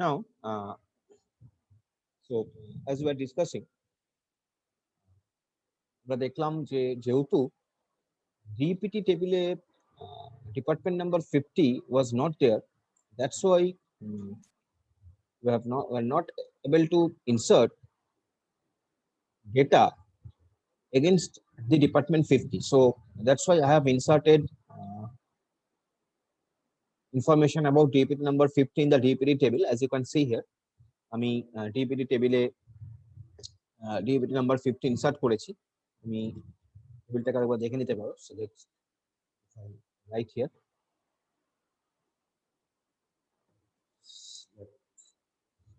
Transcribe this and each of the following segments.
Now, so as we are discussing, আমরা দেখলাম যে যেহেতু ডিপিটি টেবিলে department number 50 was not there, that's why we're not able to insert data against the department 50. So that's why I have inserted information about DPT number 50 in the DPT table. As you can see here, আমি DPT টেবিলে DPT number 50 insert করেছি। আমি টেবিলটাকে একবার দেখে নিতে পারো। So let's right here,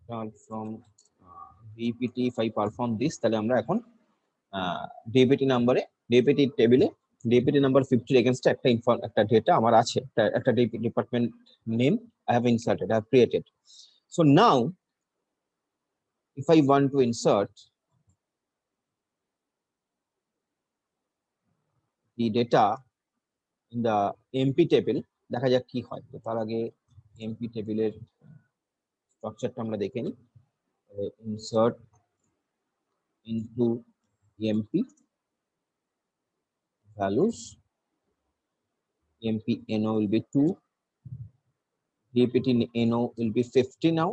start from DPT. If I perform this, তাহলে আমরা এখন DPT নাম্বারে DPT টেবিলে DPT নাম্বার 50 এগেইনস্ট একটা ডেটা আমার আছে, একটা department name I have inserted, I have created. So now if I want to insert the data in the MP table, দেখা যাক কি হয়। তো তার আগে MP টেবিলের স্ট্রাকচারটা আমরা দেখে নিই। Insert into MP values, MP NO will be 2, DPT NO will be 50 now,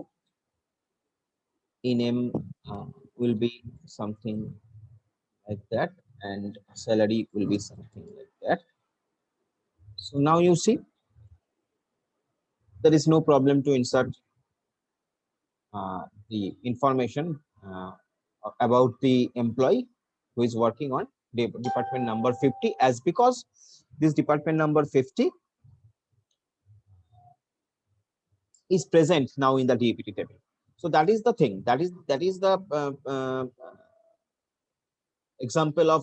NM will be something like that, and salary will be something like that. So now you see there is no problem to insert the information about the employee who is working on department number 50, as because this department number 50 is present now in the DPT table. So that is the thing, that is the example of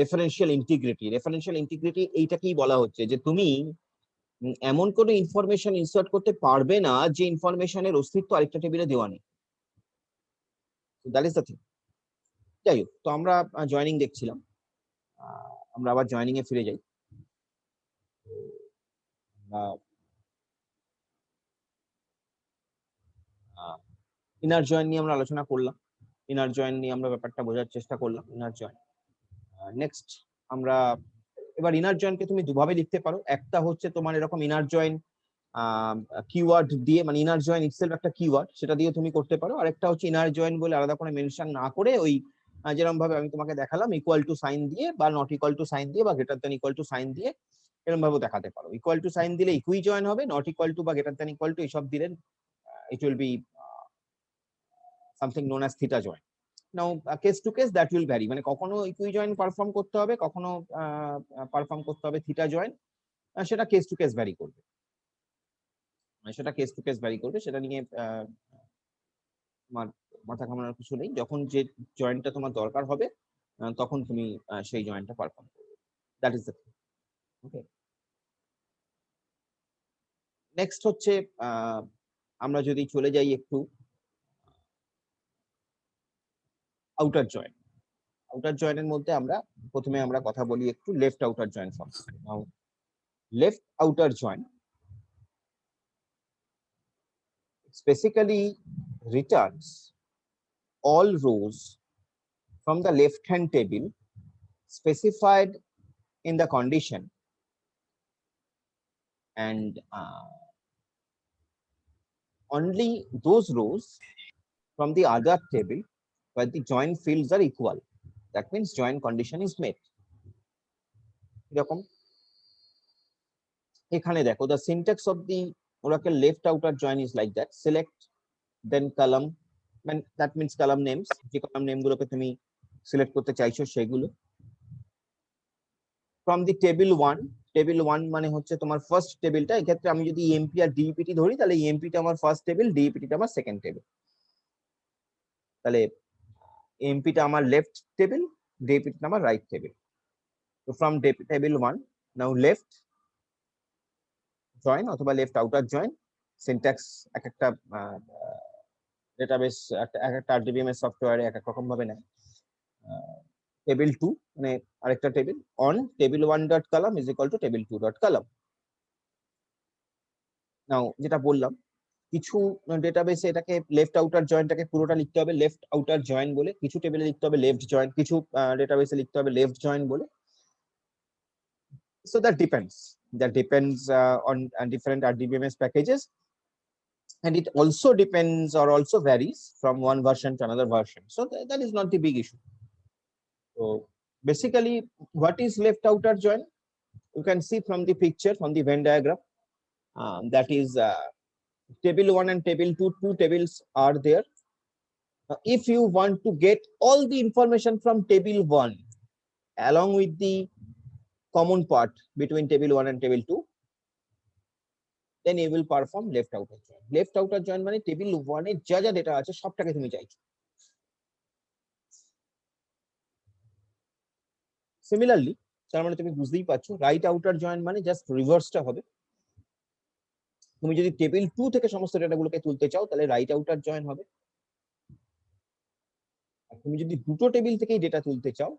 referential integrity. Referential integrity এইটাকেই বলা হচ্ছে যে তুমি এমন কোনো information insert করতে পারবে না যে ইনফরমেশনের অস্তিত্ব আরেকটা টেবিলে দেওয়া নেই। So that is the thing. যাই হোক, তো আমরা জয়েনিং দেখছিলাম, আমরা আবার জয়েনিং এ ফিরে যাই। ইনার জয়েন নিয়ে আমরা আলোচনা করলাম, ইনার জয়েন নিয়ে আমরা ব্যাপারটা বোঝার চেষ্টা করলাম। ইনার জয়েন নেক্সট আমরা এবার ইনার জয়েনকে তুমি দুভাবে লিখতে পারো। একটা হচ্ছে তোমার এরকম ইনার জয়েন কিওয়ার্ড দিয়ে, মানে ইনার জয়েন ইটসেলফ একটা কিওয়ার্ড, সেটা দিয়ে তুমি করতে পারো। আর একটা হচ্ছে ইনার জয়েন বলে আলাদা করে মেনশন না করে ওই যেরকম ভাবে আমি তোমাকে দেখালাম, ইকুয়াল টু সাইন দিয়ে বা নট ইকুয়াল টু সাইন দিয়ে বা greater than equal to sign দিয়ে এরকম ভাবে দেখাতে পারো। ইকুয়াল টু সাইন দিলে ইকুই জয়েন হবে, নট ইকুয়াল টু বা গ্রেটার দ্যান ইকুয়াল টু এইসব দিলে it will be something known as theta join. Now case to case that will vary, মানে কখনো ইকুই জয়েন পারফর্ম করতে হবে, কখনো পারফর্ম করতে হবে থিটা জয়েন, সেটা কেস টু কেস ভ্যারি করবে, সেটা কেস টু কেস ভ্যারি করবে। সেটা নিয়ে তোমার মাথা ঘামানোর কিছু নেই। যখন যে জয়েন্টটা তোমার দরকার হবে তখন তুমি সেই জয়েন্টটা পারফর্ম করবে। That is the thing. Okay, next হচ্ছে আমরা যদি চলে যাই একটু আউটার জয়েন। আউটার জয়েনের মধ্যে আমরা প্রথমে আমরা কথা বলি একটু লেফট আউটার জয়েন সম্পর্কে। Now left outer join basically returns all rows from the left hand table specified in the condition and only those rows from the other table where the join fields are equal. That means join condition is met. এরকম এখানে দেখো, the syntax of the Oracle left outer join is like that: select, then column, and that means column names, যে column name গুলোকে তুমি select করতে চাইছো সেগুলো। from the table 1, table 1 মানে হচ্ছে তোমার ফার্স্ট টেবিলটা। এক্ষেত্রে আমি যদি এমপি আর ডিপিটি ধরি তাহলে এমপিটা আমার ফার্স্ট টেবিল, ডিপিটিটা আমার সেকেন্ড টেবিল। তাহলে এমপিটা আমার লেফট টেবিল, ডিপিটিটা আমার রাইট টেবিল। তো from table 1 now left join অথবা লেফট আউটার জয়েন, সিনট্যাক্স এক একটা ডেটাবেস এক একটা আরডিবিএমএস সফটওয়্যারে এক এক রকম ভাবে নেয়। টেবিল 2 মানে আরেকটা table, on table 1 dot column is equal to table 2 dot column. Now যেটা বললাম কিছু ডেটাবেসে এটাকে লেফট আউটার জয়েন্টটাকে পুরোটা লিখতে হবে লেফট আউটার জয়েন্ট বলে, কিছু টেবিলে লিখতে হবে লেফট জয়েন্ট, কিছু ডেটাবেসে লিখতে হবে লেফট জয়েন্ট বলে। So that depends on different RDBMS packages, and it also depends or also varies from one version to another version. So that is not the big issue. So basically, what is left outer join? You can see from the picture, from the Venn diagram, that is table 1 and table 2, two tables are there. If you want to get all the information from table 1 along with the common part between table 1 and table 2, then you will perform left outer join. Left outer join মানে table 1 এ যা যা data আছে সবটাকে তুমি চাইছো। Similarly তার মানে তুমি বুঝতেই পারছো রাইট আউটার জয়েন মানে জাস্ট রিভার্সটা হবে। তুমি যদি টেবিল 2 থেকে সমস্ত ডেটাগুলোকে তুলতে চাও তাহলে রাইট আউটার জয়েন হবে, আর তুমি যদি দুটো টেবিল থেকেই ডেটা তুলতে চাও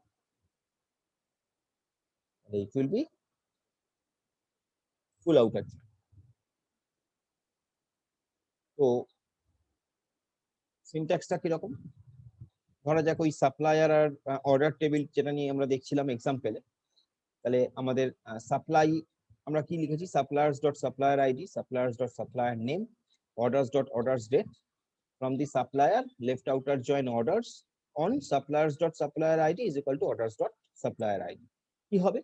তাহলে ইট will B full outer join. তো সিনট্যাক্সটা কিরকম, ধরা যাক ওই সাপ্লায়ার আর অর্ডার টেবিল যেটা নিয়ে আমরা দেখছিলাম এক্সাম্পলে, তাহলে আমাদের সাপ্লাই আমরা কি লিখেছি, suppliers dot supplier ID, suppliers dot supplier name, orders dot orders date, from the supplier left outer join orders on suppliers dot supplier id is equal to orders dot supplier id. কি হবে,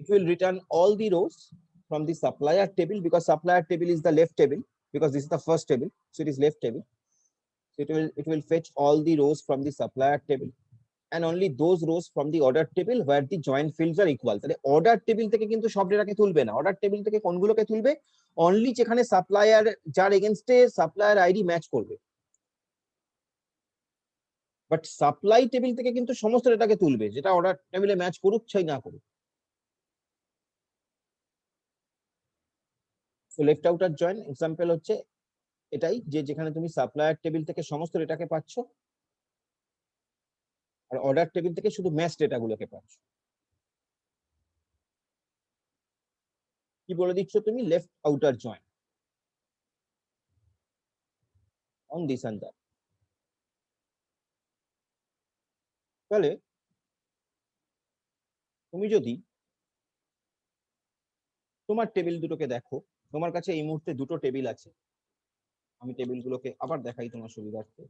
it will return all the rows from the supplier table, because supplier table is the left table, because this is the first table, so it is left table. So it will fetch all the rows from the supplier table and only those rows from the order table where the join fields are equal. তাহলে order table থেকে কিন্তু সব ডেটাকে তুলবে না, order table থেকে কোনগুলোকে তুলবে, only যেখানে supplier যার এগেইনস্টে সাপ্লায়ার আইডি ম্যাচ করবে। বাট সাপ্লাই টেবিল থেকে কিন্তু সমস্ত ডেটাকে তুলবে যেটা অর্ডার টেবিলে ম্যাচ করুক চাই না করুক। So left outer join example হচ্ছে এটাই, যে যেখানে তুমি সাপ্লায়ার টেবিল থেকে সমস্ত ডেটাকে পাচ্ছ আর অর্ডার টেবিল থেকে শুধু ম্যাচ ডেটাগুলোকে পাচ্ছ। কি বলে দিচ্ছ তুমি, left outer join on this and that. তাহলে তুমি যদি তোমার টেবিল দুটোকে দেখো, তোমার কাছে এই মুহূর্তে দুটো টেবিল আছে, আমি টেবিলগুলোকে আবার দেখাই তোমার সুবিধার্থে।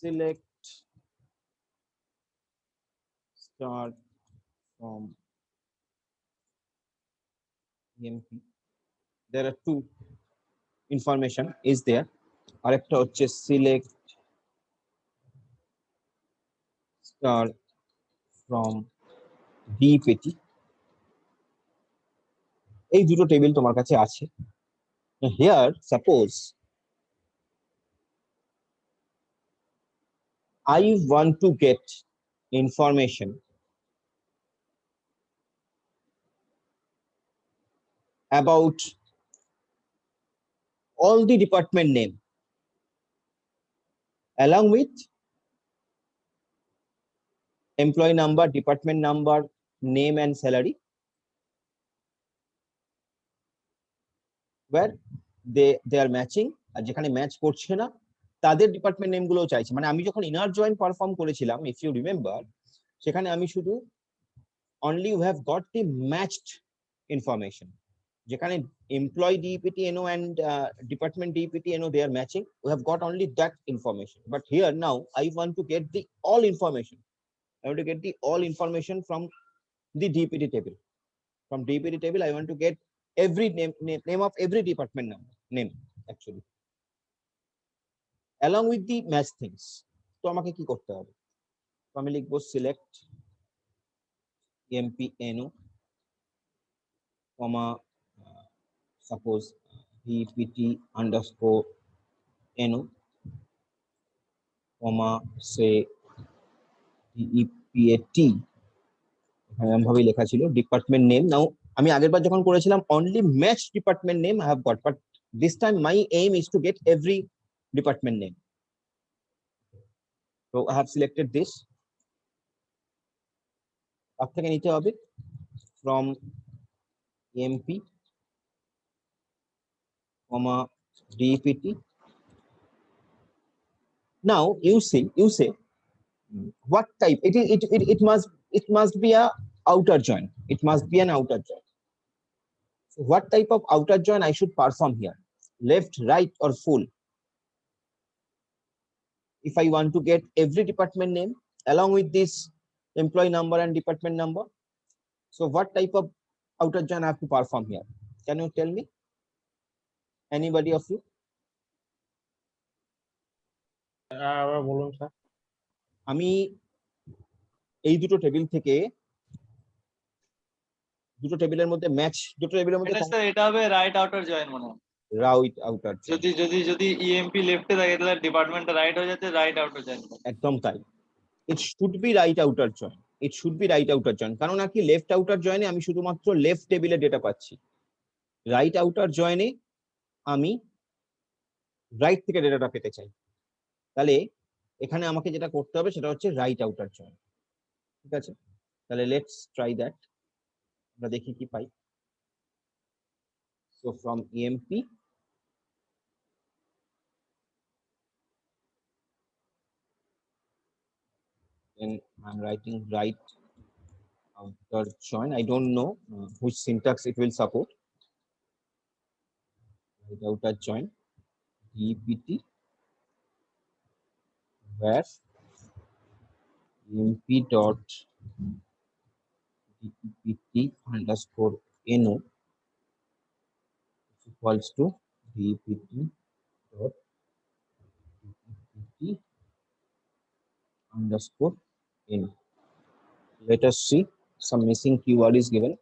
Select start from EMP. There are two information is there. আরেকটা হচ্ছে select start from DPT. এই দুটো টেবিল তোমার কাছে আছে। Here suppose I want to get information about all the department name along with employee number, department number, name and salary, where they are matching, আর যেখানে match করছে না তাদের department name গুলো চাইছে। মানে আমি যখন ইনার জয়েন পারফর্ম করেছিলাম, ইফ ইউ রিমেম্বার, সেখানে আমি শুধু only you have got the matched information, যেখানে employee DPTNO and department DPTNO they are matching, we have got only that information. But here now I want to get the all information, I want to get the all information from the DPT table. From DPT table I want to get every name of every department name actually along with the match things. তো আমাকে কি করতে হবে, তো আমি লিখবো select empno comma suppose dpt underscore no comma say depat, এরকম ভাবে লেখা ছিল ডিপার্টমেন্ট নেম। নাও আমি আগেরবার যখন করেছিলাম only match department name I have got, but this time my aim is to get every department name. So I have selected this. তার থেকে নিতে হবে from emp comma dpt. Now you say what type it must be a outer join. It must be an outer join. So what type of outer join I should perform here? Left, right, or full? If I want to get every department name along with this employee number and department number, so what type of outer join I have to perform here? Can you tell me? Anybody of you? আবার বলুন sir. আমি এই দুটো table থেকে দুটো টেবিলের মধ্যে match, দুটো টেবিলের মধ্যে এটা স্যার এটা হবে রাইট আউটার জয়েন মনে হয়। রাইট আউটার জয়েন, যদি ইএমপি লেফটে থাকে তাহলে ডিপার্টমেন্টটা রাইট হয়ে যাচ্ছে, রাইট আউটার জয়েন। একদম তাই। It should be right outer join, it should be right outer join. কারণ নাকি লেফট আউটার জয়েনে আমি শুধুমাত্র লেফট টেবিলে ডেটা পাচ্ছি, রাইট আউটার জয়েনে আমি রাইট থেকে ডেটাটা পেতে চাই। তাহলে এখানে আমাকে যেটা করতে হবে সেটা হচ্ছে রাইট আউটার জয়েন। ঠিক আছে, তাহলে লেটস ট্রাই দ্যাট, আমরা দেখি কি পাই। So from EMP then I'm writing right outer join. I don't know which syntax it will support. Right outer join dpt where emp dot dpt underscore no is equals to dpt dot dpt underscore no. Let us see, some missing keyword is given.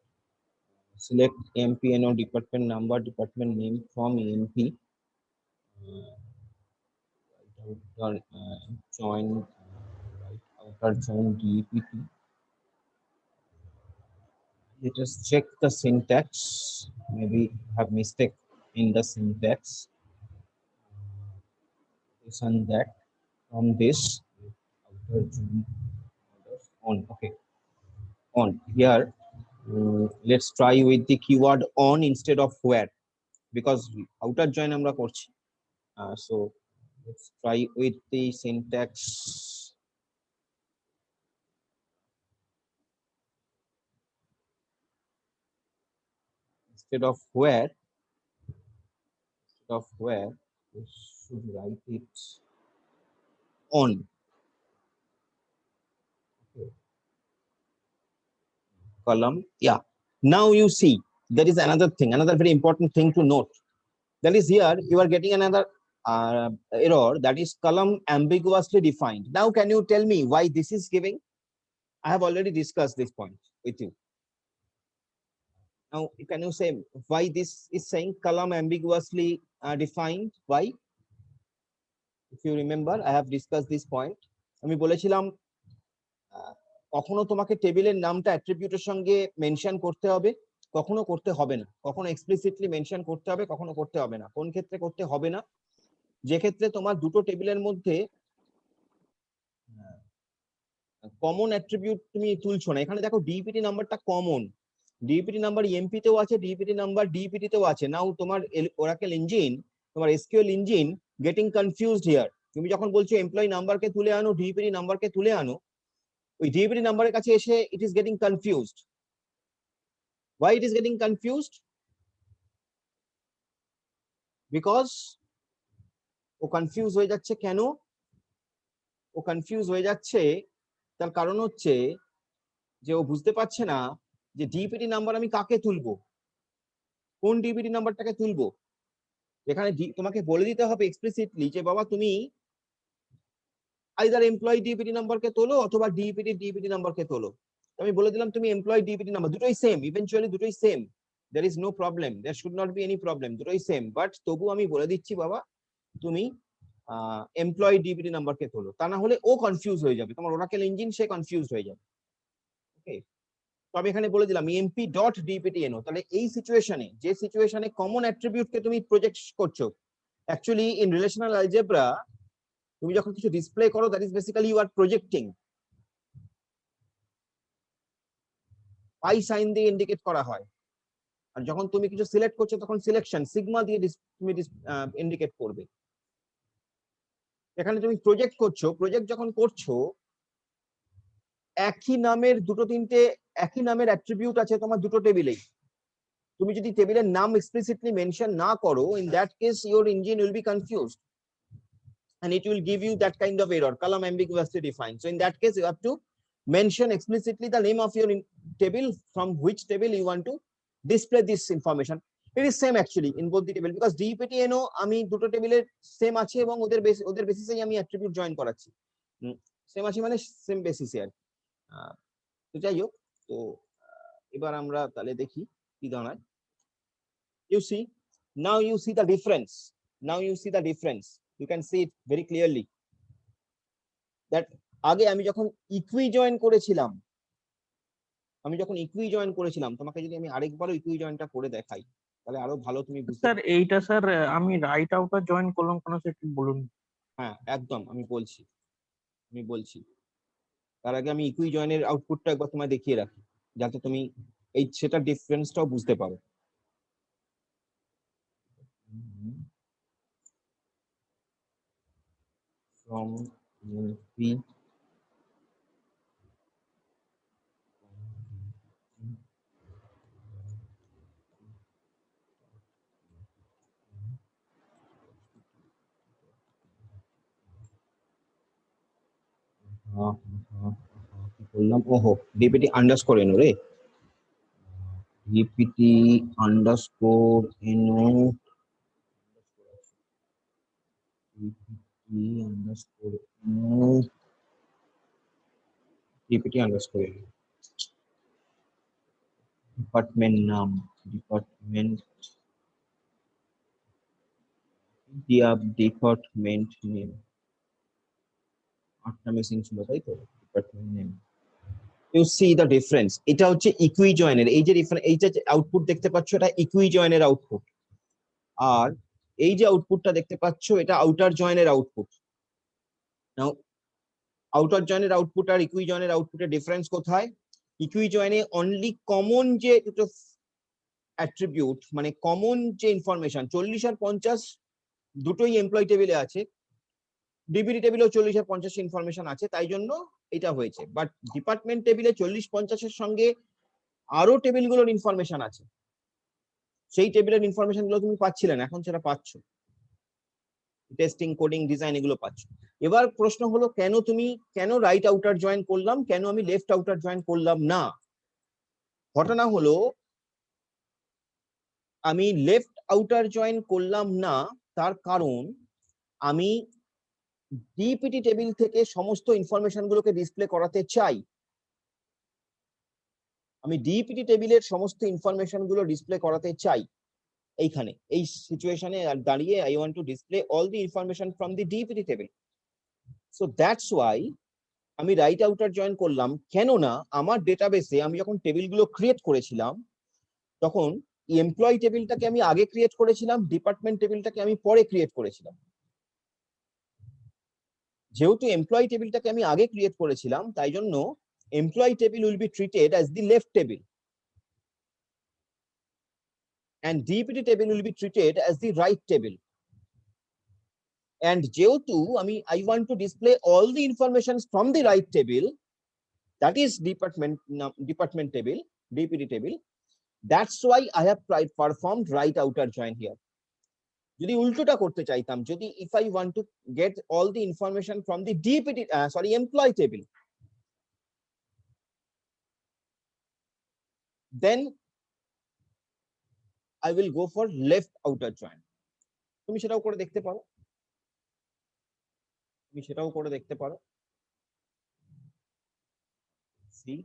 Select MPNO department number, department name from EMP. Join right outer join DPT. Let us check the syntax. Maybe have mistake in the syntax. This and that from this outer join on. Okay, on here. Let's try with the keyword on instead of where, because outer join আমরা করছি। So let's try with the syntax instead of where we should write it on. Okay. Column, yeah. Now you see there is another thing, another very important thing to note. That is, here you are getting another error, that is column ambiguously defined. Now can you tell me why this is giving? I have already discussed this point with you. Now can you say why this is saying column ambiguously defined? Why? If you remember, I have discussed this point. আমি বলেছিলাম কখনো তোমাকে টেবিলের নামটা অ্যাট্রিবিউটের সঙ্গে mention করতে হবে, কখনো করতে হবে না। কখনো এক্সপ্লিসিটলি মেনশন করতে হবে, কখনো করতে হবে না। কোন ক্ষেত্রে করতে হবে না? যে ক্ষেত্রে তোমার দুটো টেবিলের মধ্যে কমন অ্যাট্রিবিউট তুমি তুলছো না। এখানে দেখো ডিপিটি নাম্বারটা কমন, ডিপিটি নাম্বার ইএমপি তেও আছে, ডিপিটি নাম্বার ডিপিটি তেও আছে। নাও তোমার ওরাকেল ইঞ্জিন, তোমার SQL engine getting confused here. তুমি যখন বলছো এমপ্লয়ি নাম্বারকে তুলে আনো, ডিপিটি নাম্বারকে তুলে আনো, ওই ডিপিটি নাম্বারের কাছে এসে it is getting confused. Why it is getting confused? Because ও কনফিউজ হয়ে যাচ্ছে। কেন ও কনফিউজ হয়ে যাচ্ছে? তার কারণ হচ্ছে যে ও বুঝতে পারছে না যে ডিপিটি নাম্বার আমি কাকে তুলবো, কোন ডিপিটি নাম্বারটাকে তুলবো। এখানে তোমাকে বলে দিতে হবে এক্সপ্লিসিটলি যে বাবা তুমি আইদার এমপ্লয়ি ডিপিটি নাম্বারকে তোলো অথবা ডিপিটি নাম্বারকে তোলো। আমি বলে দিলাম তুমি এমপ্লয়ি ডিপিটি নাম্বার, দুটোই সেম, ইভেনচুয়ালি দুটোই same, there is no problem, there should not be any problem, দুটোই সেম। বাট তবু আমি বলে দিচ্ছি বাবা তুমি এমপ্লয়ি ডিপিটি নাম্বারকে তোলো, তা না হলে ও কনফিউজ হয়ে যাবে, তোমার ওরাকেল ইঞ্জিন সে কনফিউজ হয়ে যাবে। ওকে, তো আমি এখানে বলে দিলাম এমপি ডট ডিপিটি এনো। তাহলে এই সিচুয়েশনে, যে সিচুয়েশনে কমন অ্যাট্রিবিউটকে তুমি প্রজেক্ট করছো, অ্যাকচুয়ালি ইন রিলেশনাল অ্যালজেব্রা তুমি যখন কিছু ডিসপ্লে করো, that is basically you are projecting. Pi sign দিয়ে ইন্ডিকেট করা হয়, আর যখন তুমি কিছু সিলেক্ট করছো তখন সিলেকশন সিগমা দিয়ে তুমি ইন্ডিকেট করবে। এখানে তুমি প্রজেক্ট করছো, প্রজেক্ট যখন করছো একই নামের দুটো তিনটে একই নামের অ্যাট্রিবিউট আছে তোমার দুটো টেবিলেই, তুমি যদি টেবিলের নাম এক্সপ্লিসিটলি মেনশন না করো, in that case your engine will be confused and it will give you that kind of error, column ambiguously defined. So in that case you have to mention explicitly the name of your table, from which table you want to display this information. It is same actually in both the table, because DPTNO আমি দুটো টেবিলের same আছে এবং ওদের বেসিসেই আমি attribute join করাচ্ছি, same আছে মানে সেম বেসিসে আর কি। তো যাই হোক, তো এবার আমরা তাহলে দেখি কি দাঁড়ায়। You see, now you see the difference, now you see the difference, you can see it very clearly that আগে আমি যখন ইকুই জয়েন করেছিলাম, তোমাকে যদি আমি আরেকবারও ইকুই জয়েনটা করে দেখাই তাহলে আরো ভালো তুমি বুঝতে স্যার এইটা স্যার আমি রাইট আউটার জয়েন করলাম কেন সেটা একটু বলুন। হ্যাঁ একদম আমি বলছি তার আগে আমি ইকুই জয়েনের আউটপুটটা একবার তোমায় দেখিয়ে রাখি, যাতে তুমি এই সেটা ডিফারেন্সটাও বুঝতে পারো। from NP কি বললাম, ওহো ডিপিটি আন্ডারস্কোর এনো রে, DPT underscore no, DPT underscore no, DPT underscore no, department name, department department name, আটটা মেশিন ছিল তাই তো, department name. You see the difference, এটা হচ্ছে ইকুই জয়েনের, এই যে আউটপুট দেখতে পাচ্ছ এটা ইকুই জয়েনের আউটপুট, আর এই যে আউটপুটটা দেখতে পাচ্ছ এটা আউটার জয়েনের আউটপুট। নাও আউটার জয়েনের আউটপুট আর ইকুই জয়েনের আউটপুটের ডিফারেন্স কোথায়? ইকুই জয়েনে অনলি কমন যে দুটো অ্যাট্রিবিউট, মানে কমন যে ইনফরমেশন 40 আর 50 দুটোই এমপ্লয় টেবিলে আছে, ডিবিটি টেবিলেও 40 আর 50 ইনফরমেশন আছে, তাই জন্য এটা হয়েছে। বাট ডিপার্টমেন্ট টেবিলে 40-50 এর সঙ্গে আরো টেবিলগুলোর ইনফরমেশন আছে, সেই টেবিলের ইনফরমেশন গুলো তুমি পাচ্ছিলে না, এখন সেটা পাচ্ছ, টেস্টিং কোডিং ডিজাইন এগুলো পাচ্ছ। এবার প্রশ্ন হলো কেন রাইট আউটার জয়েন করলাম, কেন আমি লেফট আউটার জয়েন করলাম না? ঘটনা হলো আমি লেফট আউটার জয়েন করলাম না, তার কারণ আমি ডিপিটি টেবিল থেকে সমস্ত ইনফরমেশন গুলোকে ডিসপ্লে করাতে চাই, আমি ডিপিটি টেবিলের সমস্ত ইনফরমেশন গুলো ডিসপ্লে করাতে চাই। এইখানে এই সিচুয়েশনে দাঁড়িয়ে I want to display all the information from the DPT table. So that's why আমি রাইট আউটার জয়েন করলাম। কেননা আমার ডেটাবেসে আমি যখন টেবিলগুলো ক্রিয়েট করেছিলাম তখন এমপ্লয়ি টেবিলটাকে আমি আগে ক্রিয়েট করেছিলাম, ডিপার্টমেন্ট টেবিলটাকে আমি পরে ক্রিয়েট করেছিলাম। যেহেতু এমপ্লয়ি টেবিলটাকে আমি আগে ক্রিয়েট করেছিলাম তাই জন্য employee table will be treated as the left table and DPT table will be treated as the right table. And যেহেতু I want to display all the information from the right table, that is department table, DPT table. That's why I have performed right outer join here. যদি উল্টোটা করতে চাইতাম, যদি if I want to get all the information from the DPT employee table, then I will go for left outer join. তুমি সেটাও করে দেখতে পারো, see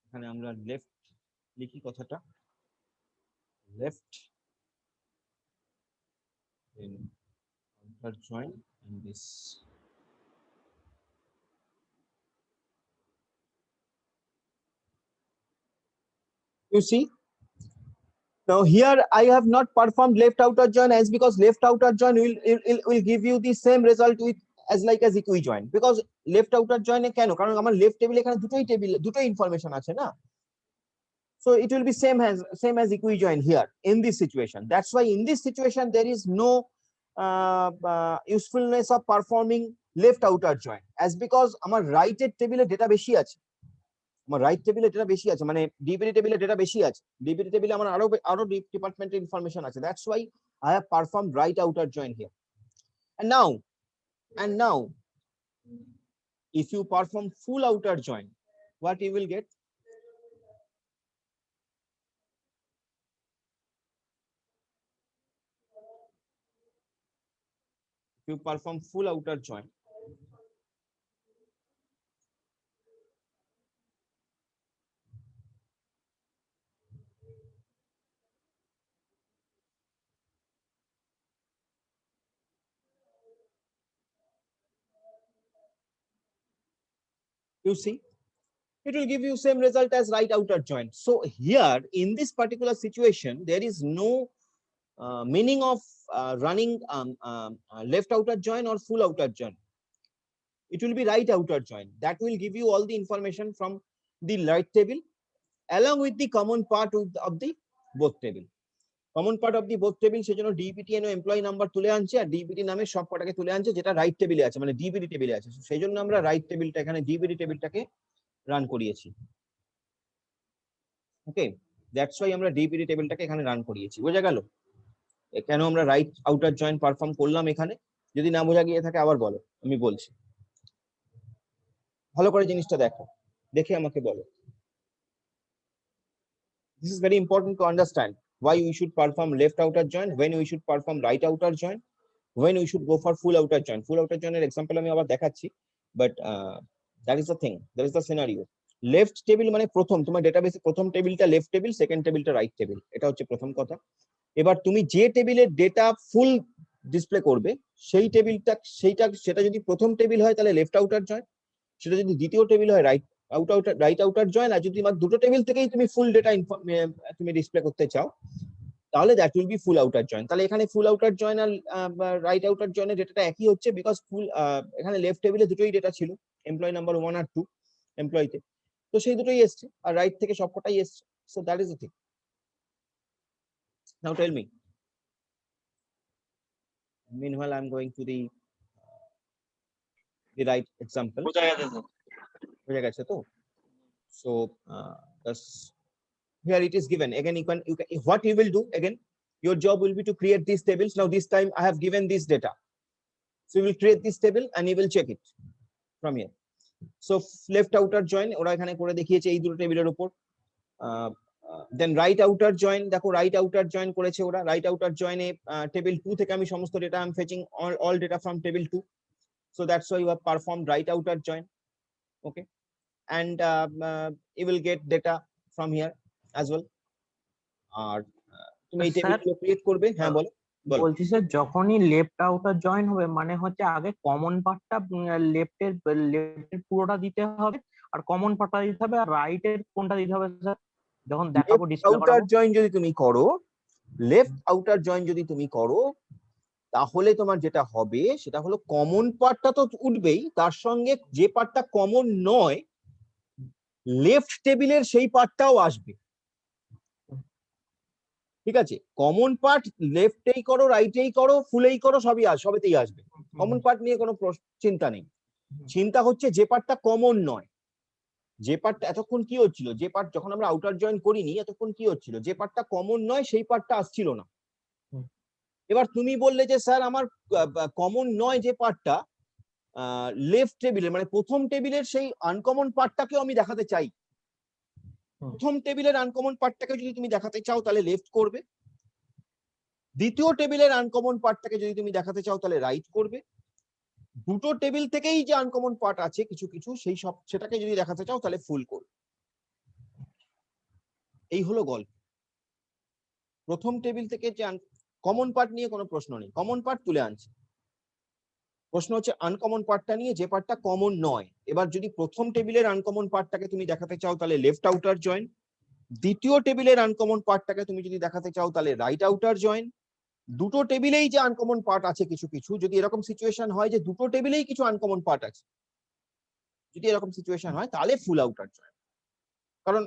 এখানে আমরা লেফট লিখি কথাটা, left then outer join and this you see Now here I have not performed left outer join as because left outer join will give you the same result with as like as equi join, because left outer join এ কেন, কারণ আমার left table এখানে দুটোই information আছে না, so it will be same as equi join here in this situation. That's why in this situation there is no usefulness of performing left outer join as because আমার right এর টেবিলে data বেশি আছে, আমার right টেবিলে data বেশি আছে, মানে ডিবিটি টেবিলে ডেটা বেশি আছে, ডিবিটি টেবিলে আমার আরো ডিপার্টমেন্টের ইনফরমেশন আছে। That's why I have performed right outer join here. And now if you perform full outer join, what you will get? If you perform full outer join, you see it will give you same result as right outer join. So here in this particular situation there is no meaning of running left outer join or full outer join. It will be right outer join. That will give you all the information from the right table along with the common part of the both table. Common part of the both table সেজন্য DBT এর employee number তুলে আনছে আর DBT নামে সব কটাকে তুলে আনছে যেটা রাইট টেবিলে আছে, মানে ডিবিটি টেবিলে আছে, সেজন্য আমরা রাইট টেবিলটা এখানে ডিবিটি টেবিলটাকে রান করিয়েছি। ওকে, দ্যাটস ওয়াই আমরা ডিবিটি টেবিলটাকে এখানে রান করিয়েছি। বোঝা গেল কেন আমরা রাইট আউটার জয়েন পারফর্ম করলাম এখানে? যদি না বোঝা গিয়ে থাকে আবার বলো, আমি বলছি। ভালো করে জিনিসটা দেখো, দেখে আমাকে বলো। This is very important to understand why we should perform left outer join, when we should perform right outer join, when we should go for full outer join. Full outer join এর example আমি আবার দেখাচ্ছি, but that is the thing, that is the scenario. Left table মানে প্রথম, তোমার ডেটাবেসে প্রথম টেবিলটা left table, second টেবিলটা রাইট টেবিল, এটা হচ্ছে প্রথম কথা। এবার তুমি যে টেবিলের ডেটা ফুল ডিসপ্লে করবে সেই টেবিলটা সেটা যদি প্রথম টেবিল হয় তাহলে লেফট আউটার জয়েন, সেটা যদি দ্বিতীয় টেবিল হয় রাইট আউটার জয়েন, আর যদি দুটো টেবিল থেকেই তুমি ফুল ডেটা তুমি ডিসপ্লে করতে চাও তাহলে that will be full outer join. তাহলে এখানে ফুল আউটার জয়েন আর রাইট আউটার জয়েনের ডেটাটা একই হচ্ছে, বিকজ ফুল এখানে লেফট টেবিলে দুটোই ডেটা ছিল, এমপ্লয়ি নাম্বার 1 আর 2 এমপ্লয়িতে, তো সেই দুটোই এসছে, আর রাইট থেকে সবকটাই এসছে। So that is the thing. Now tell me, meanwhile I'm going to the right example. বোঝা গেছে স্যার। বুঝা গেছে তো? So here it is given again, you can what you will do again, your job will be to create these tables. Now this time I have given this data, so you will create this table and you will check it from here. So left outer join ওরা এখানে করে দেখিয়েছে এই দুটো টেবিলের উপর। দেন right outer join, দেখো right outer join করেছে ওরা। রাইট আউটার জয়েনে টেবিল 2 থেকে আমি সমস্ত data I am fetching all data from table 2, so that's why you have performed right outer join. Okay, and you will get data from here as well. আর তুমি এই টেবিলগুলো create করবে। হ্যাঁ বলো। বলছি sir, যখনই লেফট আউটার জয়েন হবে মানে হচ্ছে আগে কমন পার্টটা লেফটের পুরোটা দিতে হবে আর কমন পার্টটা দিতে হবে, আর রাইটের কোনটা দিতে হবে স্যার যখন দেখাবো ডিসপ্লে আউটার করাবো? জয়েন যদি তুমি করো, লেফট আউটার জয়েন যদি তুমি করো, তাহলে তোমার যেটা হবে সেটা হলো কমন পার্টটা তো উঠবেই, তার সঙ্গে যে পার্টটা কমন নয় লেফট টেবিলের সেই পার্টটাও আসবে। ঠিক আছে, কমন পার্ট লেফটেই করো, রাইটেই করো, ফুলেই করো, সবেতেই আসবে। কমন পার্ট নিয়ে কোনো চিন্তা নেই। চিন্তা হচ্ছে যে পার্টটা কমন নয়, যে পার্টটা এতক্ষণ কি হচ্ছিল, যে পার্ট যখন আমরা আউটার জয়েন করিনি এতক্ষণ কি হচ্ছিল, যে পার্টটা কমন নয় সেই পার্টটা আসছিল না। এবার তুমি বললে যে স্যার আমার কমন নয় যে পার্টটা লেফট টেবিলের, মানে প্রথম টেবিলের সেই আনকমন পার্টটাকেও আমি দেখাতে চাই। প্রথম টেবিলের আনকমন পার্টটাকে যদি তুমি দেখাতে চাও তাহলে লেফট করবে, দ্বিতীয় টেবিলের আনকমন পার্টটাকে যদি তুমি দেখাতে চাও তাহলে রাইট করবে, দুটো টেবিল থেকেই যে আনকমন পার্ট আছে কিছু কিছু সেই সব সেটাকে যদি দেখাতে চাও তাহলে ফুল করবে। এই হলো গল্প। প্রথম টেবিল থেকে যে কমন পার্ট নিয়ে কোনো প্রশ্ন নেই, কমন পার্ট তুলে আনছে, প্রশ্ন হচ্ছে আনকমন পার্টটা নিয়ে, যে পার্টটা কমন নয়। এবার যদি প্রথম টেবিলের আনকমন পার্টটাকে তুমি দেখাতে চাও তাহলে লেফট আউটার জয়েন, দ্বিতীয় টেবিলের আনকমন পার্টটাকে তুমি যদি দেখাতে চাও তাহলে রাইট আউটার জয়েন। দুটো টেবিলেই যে আনকমন পার্ট আছে কিছু কিছু, যদি এরকম সিচুয়েশন হয় যে দুটো টেবিলেই কিছু আনকমন পার্ট আছে, যদি এরকম সিচুয়েশন হয় তাহলে ফুল আউটার জয়েন। কারণ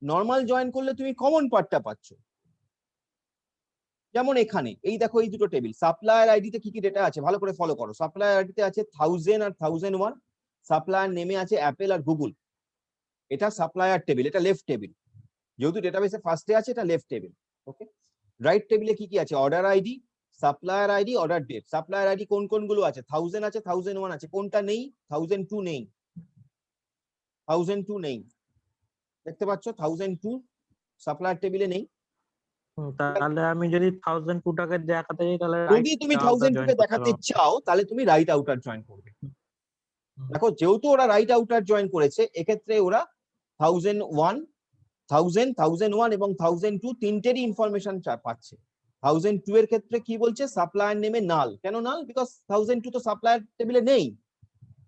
নর্মাল জয়েন করলে তুমি কমন পার্টটা পাচ্ছ। যেমন এখানে এই দেখো এই দুটো টেবিল, সাপ্লায়ার আইডিতে কি কি ডেটা আছে ভালো করে ফলো করো। সাপ্লায়ার আইডিতে আছে 1000 আর 1001, সাপ্লায়ার নেমে আছে অ্যাপেল আর গুগল। এটা সাপ্লায়ার টেবিল, এটা লেফট টেবিল। যেহেতু ডেটাবেসে ফার্স্টে আছে এটা লেফট টেবিল। ওকে, রাইট টেবিলে কি কি আছে? Order ID, supplier ID, order date. Supplier ID কোন কোনগুলো আছে? 1000 আছে, 1001 আছে। কোনটা নেই? 1002 নেই, 1002 নেই। দেখতে পাচ্ছ 1002 সাপ্লায়ার টেবিলে নেই। তাহলে আমি যদি 1002 টাকে দেখাতে যাই তাহলে যদি তুমি 1002 কে দেখাতে চাও তাহলে তুমি রাইট আউটার জয়েন করবে। দেখো যেহেতু ওরা রাইট আউটার জয়েন করেছে, এক্ষেত্রে ওরা 1001, 1000, 1001 এবং 1002 তিনটেরই ইনফরমেশন পাচ্ছে। 1002 এর ক্ষেত্রে কি বলছে? সাপ্লায়ার নেমে নাল। কেন নাল? বিকজ 1002 তো সাপ্লায়ার টেবিলে নেই,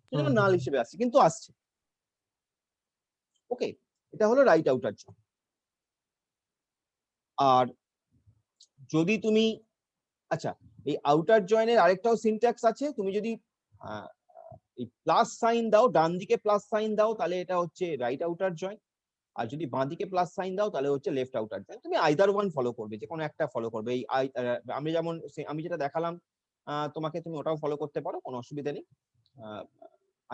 সেজন্য নাল হিসেবে আসছে, কিন্তু আসছে। ওকে, এটা হলো রাইট আউটার জয়েন। আর যদি তুমি আচ্ছা, এই আউটার জয়েনের আরেকটাও সিনট্যাক্স আছে। তুমি যদি এই প্লাস সাইন দাও, ডান দিকে প্লাস সাইন দাও, তাহলে এটা হচ্ছে রাইট আউটার জয়েন। আর যদি বাঁ দিকে প্লাস সাইন দাও তাহলে হচ্ছে লেফট আউটার জয়েন। তুমি আইদার ওয়ান ফলো করবে, যে কোনো একটা ফলো করবে। এই আমি যেমন আমি যেটা দেখালাম তোমাকে, তুমি ওটাও ফলো করতে পারো, কোনো অসুবিধা নেই।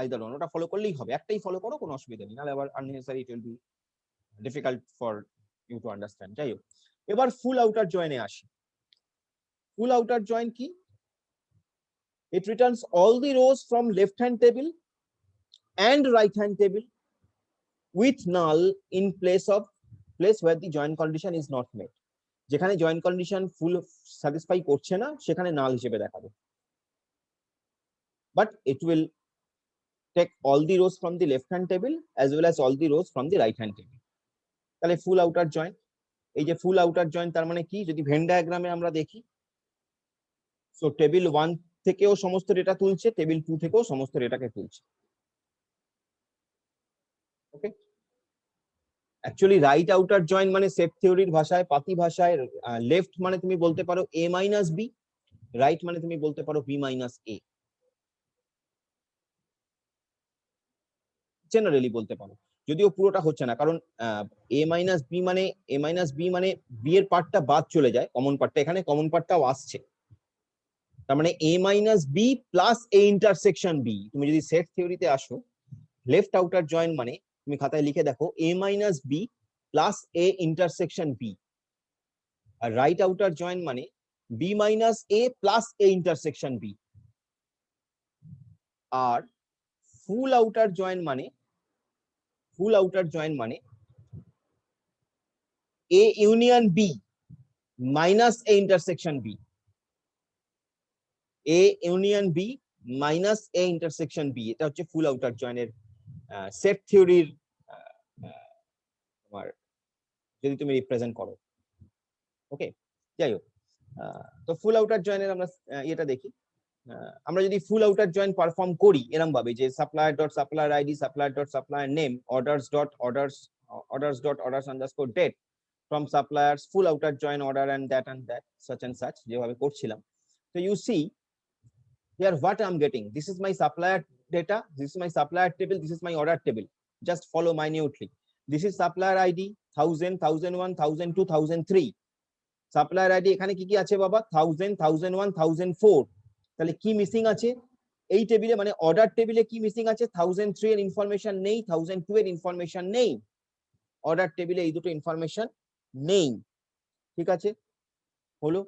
আইদার ওয়ান, ওটা ফলো করলেই হবে, একটাই ফলো করো, কোনো অসুবিধা নেই, নাহলে আবার unnecessary it will be difficult for you to understand. যাই হোক, এবার ফুল আউটার জয়েনে আসি। ফুল আউটার জয়েন কি? It returns all the rows from left hand table and right hand table with null in place where the join condition is not met. যেখানে join condition full satisfy করছে না সেখানে নাল হিসেবে দেখাবে। But it will take all the rows from the left hand table as well as all the rows from the right hand table. তাহলে ফুল outer join, এই যে ফুল outer join তার মানে কি? যদি ভেন ডায়াগ্রামে আমরা দেখি, সো টেবিল 1 থেকেও সমস্ত ডেটা তুলছে, টেবিল 2 থেকেও সমস্ত ডেটাকে তুলছে। ওকে, অ্যাকচুয়ালি রাইট আউটার জয়েন মানে সেট থিওরির ভাষায়, পাতি ভাষায়, লেফট মানে তুমি বলতে পারো a মাইনাস বি, রাইট মানে তুমি বলতে পারো b মাইনাস a, জেনারেলি বলতে পারো, যদিও পুরোটা হচ্ছে না। কারণ a মাইনাস বি মানে b এর পার্টটা বাদ চলে যায়, কমন পার্টটা, এখানে কমন পার্টটাও আসছে। তার মানে a minus b plus a intersection b। তুমি যদি সেট থিওরিতে আসো, লেফট আউটার জয়েন মানে তুমি খাতায় লিখে দেখো a minus b plus a intersection b। আর রাইট আউটার জয়েন মানে b minus a plus a intersection b। আর ফুল আউটার জয়েন মানে a union b minus a intersection b, a union b minus a intersection b। এটা হচ্ছে ফুল outer জয়েনের set থিওরির তোমার যদি তুমি রিপ্রেজেন্ট করো। ওকে, যাই হোক, তো ফুল আউটার জয়েনের আমরা এটা দেখি। আমরা যদি ফুল আউটার জয়েন পারফর্ম করি এরকম ভাবে, যে supplier dot supplier ID, supplier dot supplier name, orders dot orders underscore date from suppliers, full outer join order and that such and such, যেভাবে করছিলাম। So you see here what I'm getting, this is my supplier data, this is my supplier table, this is my order table. Just follow minutely. This is supplier ID 1000, 1001, 1002, 1003. Supplier ID এখানে কি কি আছে বাবা? 1000, 1001, 1004। তাহলে কি missing আছে এই টেবিলে? মানে অর্ডার টেবিলে কি মিসিং আছে? 1003 এর ইনফরমেশন নেই, 1002 এর ইনফরমেশন নেই, অর্ডার টেবিলে এই দুটো ইনফরমেশন নেই। ঠিক আছে, হলো।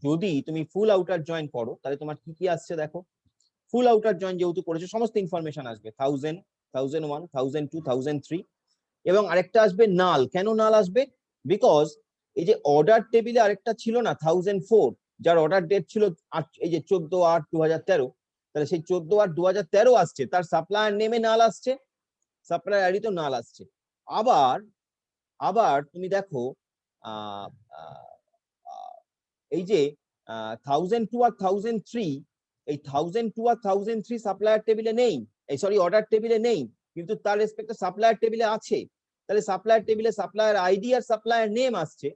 যদি তুমি ফুল আউটার জয়েন করো তাহলে তোমার কি কি আসছে দেখো। ফুল আউটার জয়েন যেহেতু করেছো সমস্ত ইনফরমেশন আসবে, 1000, 1001, 1002, 1003, এবং আরেকটা আসবে নাল। কেন নাল আসবে? বিকজ এই যে অর্ডার টেবিলে আরেকটা ছিল না 1004, যার অর্ডার ডেট ছিল এই যে 14/8/2013, তাহলে সেই 14/8/2013 আসছে, তার সাপ্লায়ার নেমে নাল আসছে, সাপ্লায়ার আইডি তো নাল আসছে। আবার তুমি দেখো এই যে 1002 আর 1003, এই 1002 আর 1003 সাপ্লায়ার টেবিলে নেই, এই সরি অর্ডার টেবিলে নেই, কিন্তু তার রেসপেক্টে সাপ্লায়ার টেবিলে আছে। তাহলে সাপ্লায়ার টেবিলে সাপ্লায়ার আইডি আর সাপ্লায়ার নেম আসছে,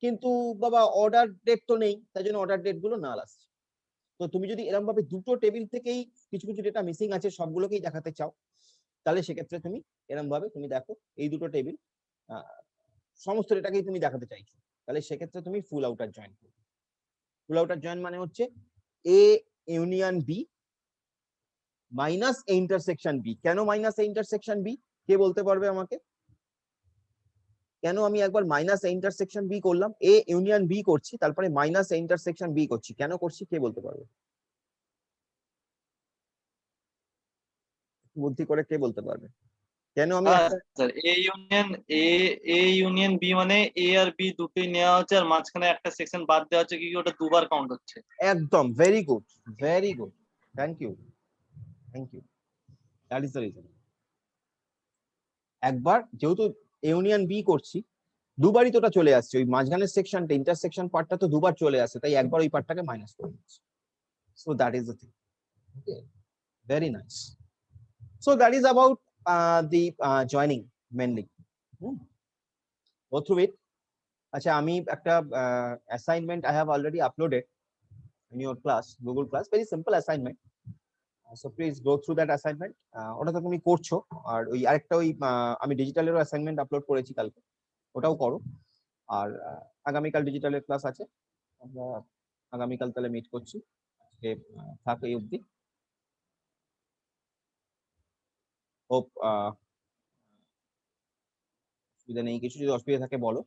কিন্তু বাবা অর্ডার ডেট তো নেই, তাই জন্য অর্ডার ডেট গুলো নাল আসছে। তো তুমি যদি এরকম ভাবে দুটো টেবিল থেকেই কিছু কিছু ডেটা মিসিং আছে সবগুলোকেই দেখাতে চাও, তাহলে সেক্ষেত্রে তুমি এরকম ভাবে তুমি দেখো এই দুটো টেবিল সমস্ত ডেটাকেই তুমি দেখাতে চাইছো, তাহলে সেক্ষেত্রে তুমি ফুল আউটার জয়েন করবে। ফুল আউটার জয়েন মানে হচ্ছে a union b minus a intersection b. কেন মাইনাস এ ইন্টারসেকশন বি, কে বলতে পারবে আমাকে? কেন আমি একবার মাইনাস এ ইন্টারসেকশন বি করলাম, এ ইউনিয়ন বি করছি, তারপরে মাইনাস এ ইন্টারসেকশন বি করছি, কেন করছি কে বলতে পারবে? বুদ্ধি করে কে বলতে পারবে কেন আমি একটা স্যার এ ইউনিয়ন বি মানে এ আর বি দুটোই নেওয়া হচ্ছে, আর মাঝখানে একটা সেকশন বাদ দেওয়া হচ্ছে, কি ওটা দুবার কাউন্ট হচ্ছে। একদম very good, very good, thank you, thank you, that is the reason. একবার যেহেতু ইউনিয়ন বি করছি, দুবারই তো ওটা চলে আসছে, ওই মাঝখানের সেকশনটা ইন্টারসেকশন পার্টটা তো দুবার চলে আসে, তাই একবার ওই পার্টটাকে মাইনাস করে দিচ্ছি। So that is the thing. Okay, very nice. So that is about the joining mainly. Go through it. আচ্ছা, আমি একটা assignment I have already uploaded in your class, Google class, very simple assignment. So please go through that assignment. ওটা তো তুমি করছো, আর ওই আরেকটা ওই আমি ডিজিটালেরও অ্যাসাইনমেন্ট আপলোড করেছি কালকে, ওটাও করো। আর আগামীকাল ডিজিটালের ক্লাস আছে, আমরা আগামীকাল তাহলে মিট করছি। আজকে থাক এই অবধি। হোপ অসুবিধা নেই কিছু, যদি অসুবিধা থাকে বলো।